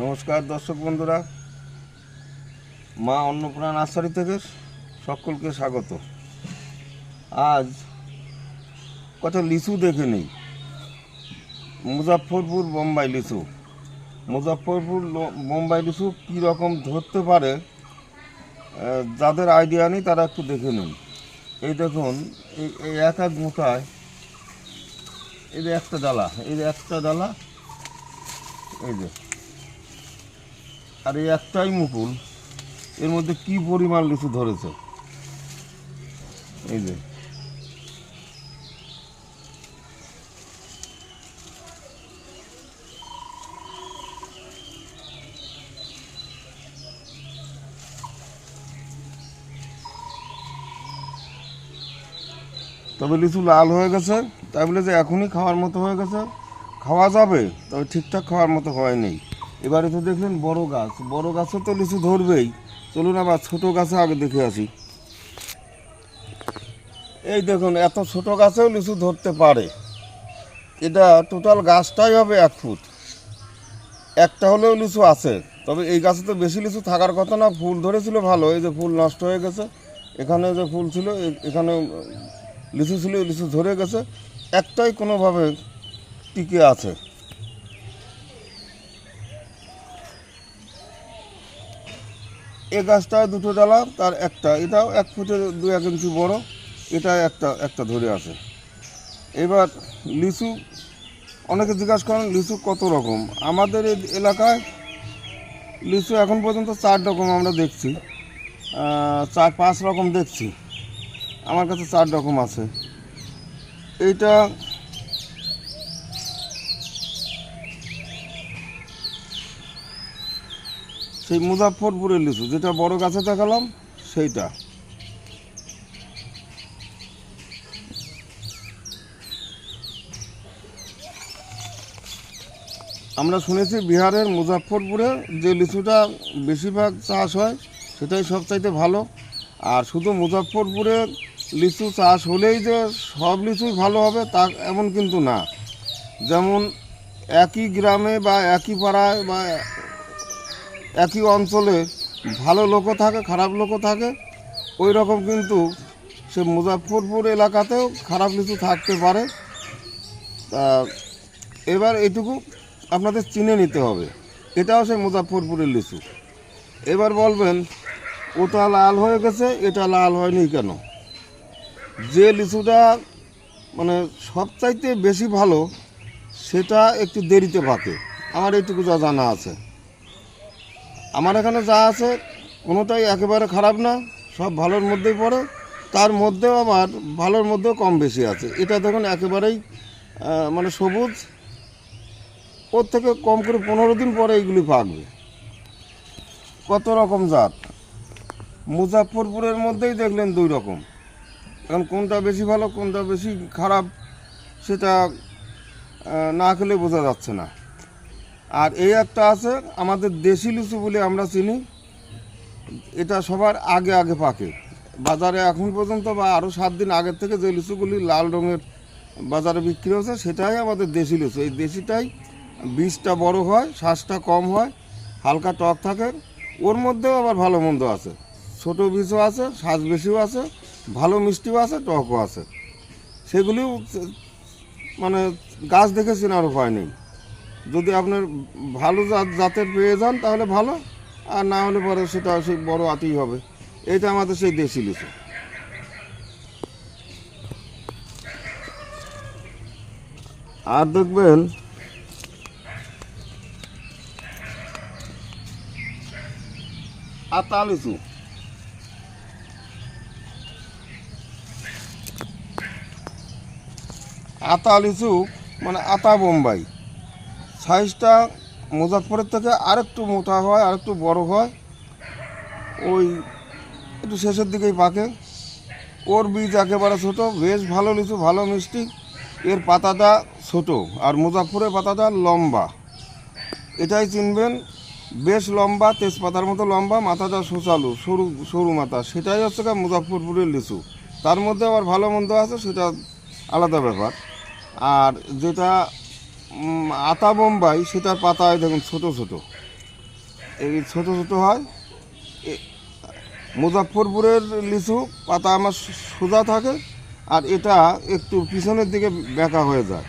নমস্কার দর্শক বন্ধুরা, মা অন্নপূর্ণা নার্সারি থেকে সকলকে স্বাগত। আজ কত লিচু দেখে নেই। মুজাফফরপুর বোম্বাই লিচু, মুজাফফরপুর বোম্বাই লিচু কীরকম ধরতে পারে যাদের আইডিয়া নেই তারা একটু দেখে নিন। এই দেখুন, এই এক এক মুঠায় এই যে একটা ডালা, এই যে একটা ডালা, এই যে, আর এই একটাই মুকুল, এর মধ্যে কি পরিমাণ লিচু ধরেছে। এই যে তবে লিচু লাল হয়ে গেছে, তাই বলে যে এখনই খাওয়ার মতো হয়ে গেছে, খাওয়া যাবে, তবে ঠিকঠাক খাওয়ার মতো হয়নি। এবারে তো দেখলেন বড় গাছ, বড় গাছে তো লিচু ধরবেই। চলুন আবার ছোটো গাছে আগে দেখে আসি। এই দেখুন, এত ছোট গাছেও লিচু ধরতে পারে। এটা টোটাল গাছটাই হবে 1 ফুট, একটা হলেও লিচু আছে। তবে এই গাছে তো বেশি লিচু থাকার কথা না, ফুল ধরেছিল ভালো, এই যে ফুল নষ্ট হয়ে গেছে। এখানে যে ফুল ছিল, এখানে লিচু ছিল, লিচু ধরে গেছে, একটাই কোনোভাবে টিকে আছে। এ গাছটায় 2টো ডালা, তার একটা, এটাও 1 ফুটের 2-1 ইঞ্চি বড়, এটা একটা ধরে আছে। এবার লিচু, অনেকে জিজ্ঞাসা করেন লিচু কত রকম। আমাদের এই এলাকায় লিচু এখন পর্যন্ত 4 রকম আমরা দেখছি, 4-5 রকম দেখছি। আমার কাছে 4 রকম আছে। এইটা সেই মুজাফফরপুরের লিচু, যেটা বড় গাছে দেখালাম সেইটা। আমরা শুনেছি বিহারের মুজাফফরপুরে যে লিচুটা বেশিরভাগ চাষ হয় সেটাই সবচাইতে ভালো। আর শুধু মুজাফফরপুরে লিচু চাষ হলেই যে সব লিচুই ভালো হবে তা এমন কিন্তু না। যেমন একই গ্রামে বা একই পাড়ায় বা একই অঞ্চলে ভালো লোকও থাকে, খারাপ লোকও থাকে, ওই রকম কিন্তু সে মুজাফফরপুর এলাকাতেও খারাপ লিচু থাকতে পারে। তা এবার এইটুকু আপনাদের চিনে নিতে হবে, এটাও সে মুজাফফরপুরের লিচু। এবার বলবেন ওটা লাল হয়ে গেছে, এটা লাল হয়নি কেন? যে লিচুটা মানে সবচাইতে বেশি ভালো সেটা একটু দেরিতে পাকে, আমার এইটুকু যা জানা আছে। আমার এখানে যা আছে কোনোটাই একেবারে খারাপ না, সব ভালোর মধ্যেই পড়ে। তার মধ্যেও আবার ভালোর মধ্যেও কম বেশি আছে। এটা দেখুন একেবারেই মানে সবুজ, ওর থেকে কম করে 15 দিন পরে এইগুলি পাকবে। কত রকম জাত, মুজাফফরপুরের মধ্যেই দেখলেন 2 রকম। এখন কোনটা বেশি ভালো কোনটা বেশি খারাপ সেটা না খেলে বোঝা যাচ্ছে না। আর এই একটা আছে আমাদের দেশি লিচু বলে আমরা চিনি, এটা সবার আগে আগে পাকে বাজারে এখন পর্যন্ত, বা আরও 7 দিন আগের থেকে যে লিচুগুলি লাল রঙের বাজারে বিক্রি হচ্ছে সেটাই আমাদের দেশি লিচু। এই দেশিটাই বীজটা বড় হয়, শ্বাসটা কম হয়, হালকা টক থাকে। ওর মধ্যেও আবার ভালো মন্দ আছে, ছোটো বীজও আছে, শ্বাস বেশিও আছে, ভালো মিষ্টিও আছে, টকও আছে। সেগুলিও মানে গাছ দেখে চেনার উপায় নেই। যদি আপনার ভালো জাতের পেয়ে যান তাহলে ভালো, আর না হলে পরে সেটা সেই বড় আতেই হবে। এটা আমাদের সেই দেশি লিচু। আর দেখবেন আতা লিচু, আতা লিচু মানে আতা বোম্বাই, সাইজটা মুজাফফরের থেকে আরেকটু মোটা হয়, আরেকটু বড় হয়, ওই একটু শেষের দিকেই পাকে। ওর বীজ একেবারে ছোটো, বেশ ভালো লিচু, ভালো মিষ্টি। এর পাতাটা ছোট, আর মুজাফফরের পাতাটা লম্বা, এটাই চিনবেন। বেশ লম্বা, তেজপাতার মতো লম্বা, মাথাটা সোচালু, সরু সরু মাথা, সেটাই হচ্ছে মুজাফফরপুরের লিচু। তার মধ্যে আবার ভালো মন্দ আছে, সেটা আলাদা ব্যাপার। আর যেটা আতা বোম্বাই সেটার পাতায় দেখুন ছোট ছোট, এই ছোটো ছোটো হয়। মুজাফফরপুরের লিচু পাতা আমার সোজা থাকে, আর এটা একটু পিছনের দিকে বেঁকা হয়ে যায়।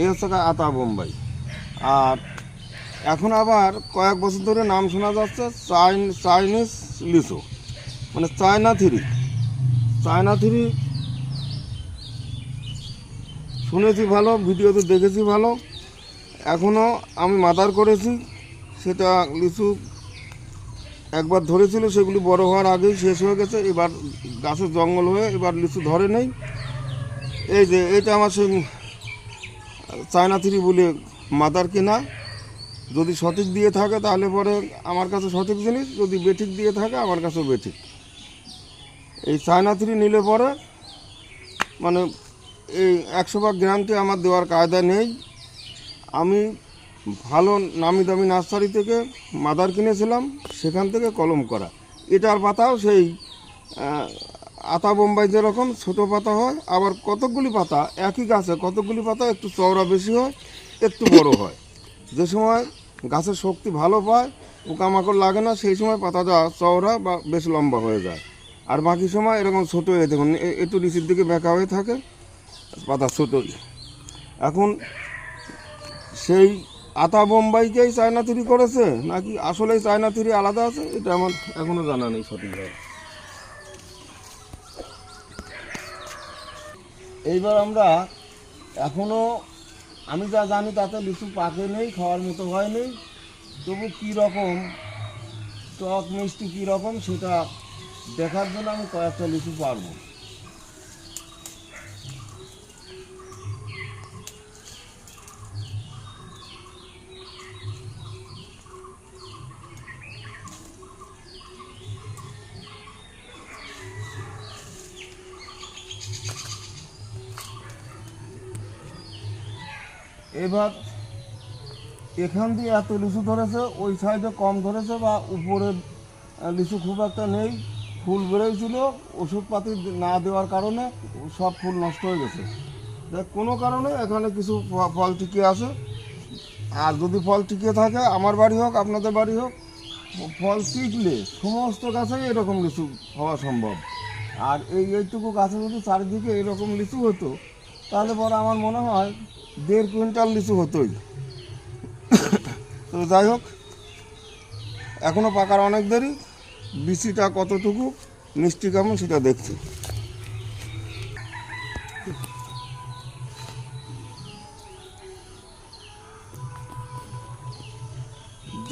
এই হচ্ছে আতা বোম্বাই। আর এখন আবার কয়েক বছর ধরে নাম শোনা যাচ্ছে চাইনিজ লিচু, মানে চায়না থ্রি শুনেছি ভালো, ভিডিওতে দেখেছি ভালো। এখনও আমি মাদার করেছি, সেটা লিচু একবার ধরেছিল, সেগুলি বড় হওয়ার আগেই শেষ হয়ে গেছে। এবার গাছের জঙ্গল হয়ে এবার লিচু ধরে নেই। এই যে এটা আমার সেই চায়না থ্রি বলে মাদার কেনা। যদি সঠিক দিয়ে থাকে তাহলে পরে আমার কাছে সঠিক জিনিস, যদি বেঠিক দিয়ে থাকে আমার কাছেও বেঠিক। এই চায়না থ্রি নিলে পরে মানে এই 100 গ্রামটি আমার দেওয়ার কায়দা নেই। আমি ভালো নামি দামি নার্সারি থেকে মাদার কিনেছিলাম, সেখান থেকে কলম করা। এটার পাতাও সেই আতা বোম্বাই যেরকম ছোটো পাতা হয়, আবার কতকগুলি পাতা একই গাছে কতকগুলি পাতা একটু চওড়া বেশি হয়, একটু বড় হয়। যে সময় গাছের শক্তি ভালো পায়, পোকামাকড় লাগে না, সেই সময় পাতাটা চওড়া বা বেশ লম্বা হয়ে যায়। আর বাকি সময় এরকম ছোটো হয়ে দেখুন একটু নিচের দিকে বেঁকা হয়ে থাকে, পাতা ছোটোই। এখন সেই আতা বোম্বাইকেই চায়না থ্রি করেছে নাকি আসলেই চায়না থ্রি আলাদা আছে, এটা আমার এখনও জানা নেই সঠিকভাবে। এইবার আমরা এখনও আমি যা জানি তাতে লিচু পাকে নেই, খাওয়ার মতো হয় নেই। তবু কীরকম টক মিষ্টি কীরকম সেটা দেখার জন্য আমি কয়েকটা লিচু পারবো। এবার এখান দিয়ে এত লিচু ধরেছে, ওই সাইডে কম ধরেছে, বা উপরে লিচু খুব একটা নেই। ফুল বেরোয়ছিল, ওষুধপাতি না দেওয়ার কারণে সব ফুল নষ্ট হয়ে গেছে। কোনো কারণে এখানে কিছু ফল টিকে আছে। আর যদি ফল টিকে থাকে, আমার বাড়ি হোক আপনাদের বাড়ি হোক, ফল টিকলে সমস্ত গাছেই এরকম লিচু হওয়া সম্ভব। আর এইটুকু গাছে যদি চারিদিকে এরকম লিচু হতো, তাহলে পরে আমার মনে হয় 1.5 কুইন্টাল লিচু হতোই। তো যাই হোক, এখনও পাকার অনেক দেরি। বিচিটা কতটুকু মিষ্টি কেমন সেটা দেখছি।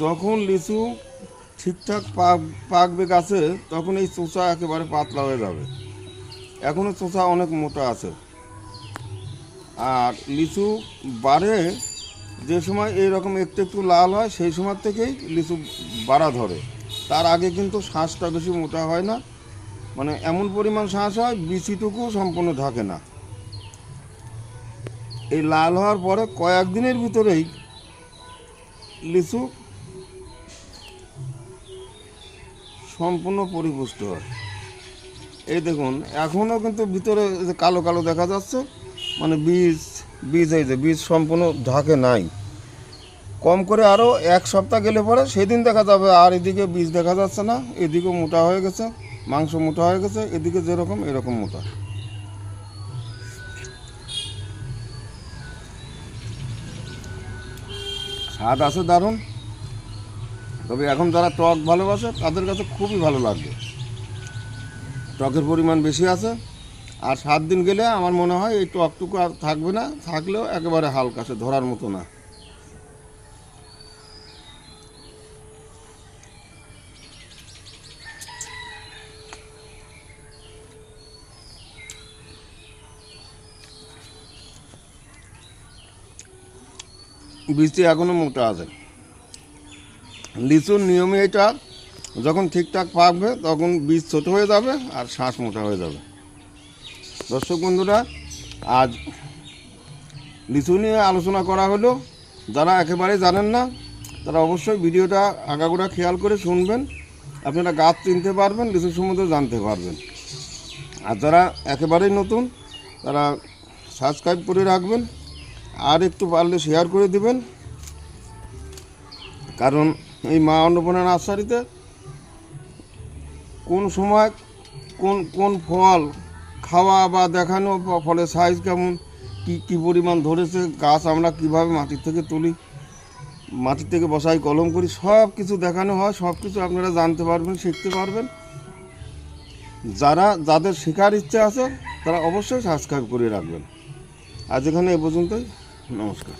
যখন লিচু ঠিকঠাক পাকবে গাছে, তখন এই চোচা একেবারে পাতলা হয়ে যাবে। এখনও চোচা অনেক মোটা আছে। আর লিচু বাড়ে যে সময় এইরকম একটু একটু লাল হয়, সেই সময় থেকেই লিচু বাড়া ধরে। তার আগে কিন্তু শাঁসটা বেশি মোটা হয় না, মানে এমন পরিমাণ শাঁস হয় বিচিটুকু সম্পূর্ণ ঢাকে না। এই লাল হওয়ার পরে কয়েকদিনের ভিতরেই লিচু সম্পূর্ণ পরিপুষ্ট হয়। এই দেখুন এখনও কিন্তু ভিতরে কালো কালো দেখা যাচ্ছে, মানে বীজ এই যে বীজ সম্পূর্ণ ঢাকে নাই। কম করে আরও 1 সপ্তাহ গেলে পরে সেদিন দেখা যাবে আর এদিকে বীজ দেখা যাচ্ছে না, এদিকেও মোটা হয়ে গেছে, মাংস মোটা হয়ে গেছে, এদিকে যেরকম এরকম মোটা। স্বাদ আছে দারুণ, তবে এখন যারা টক ভালোবাসে তাদের কাছে খুবই ভালো লাগবে। টকের পরিমাণ বেশি আছে। আর 7 দিন গেলে আমার মনে হয় এই টকটুকু আর থাকবে না, থাকলেও একেবারে হালকা, সে ধরার মতো না। বীজটি এখনও মোটা আছে। লিচুর নিয়মে এটা যখন ঠিকঠাক পাকবে তখন বীজ ছোটো হয়ে যাবে আর শাঁস মোটা হয়ে যাবে। দর্শক বন্ধুরা, আজ লিচু নিয়ে আলোচনা করা হলো। যারা একেবারে জানেন না তারা অবশ্যই ভিডিওটা আগাগোড়া খেয়াল করে শুনবেন, আপনারা গাছ চিনতে পারবেন, লিচু সম্বন্ধে জানতে পারবেন। আর যারা একেবারেই নতুন তারা সাবস্ক্রাইব করে রাখবেন, আর একটু পারলে শেয়ার করে দিবেন, কারণ এই মা অন্নপূর্ণা নার্সারিতে কোন সময় কোন কোন ফল খাওয়া বা দেখানো, ফলের সাইজ কেমন, কী পরিমাণ ধরেছে, গাছ আমরা কিভাবে মাটির থেকে তুলি, মাটির থেকে বসাই কলম করি, সব কিছু দেখানো হয়। সব কিছু আপনারা জানতে পারবেন, শিখতে পারবেন। যাদের শেখার ইচ্ছা আছে তারা অবশ্যই সাবস্ক্রাইব করে রাখবেন। আজ এখানে এ পর্যন্তই, নমস্কার।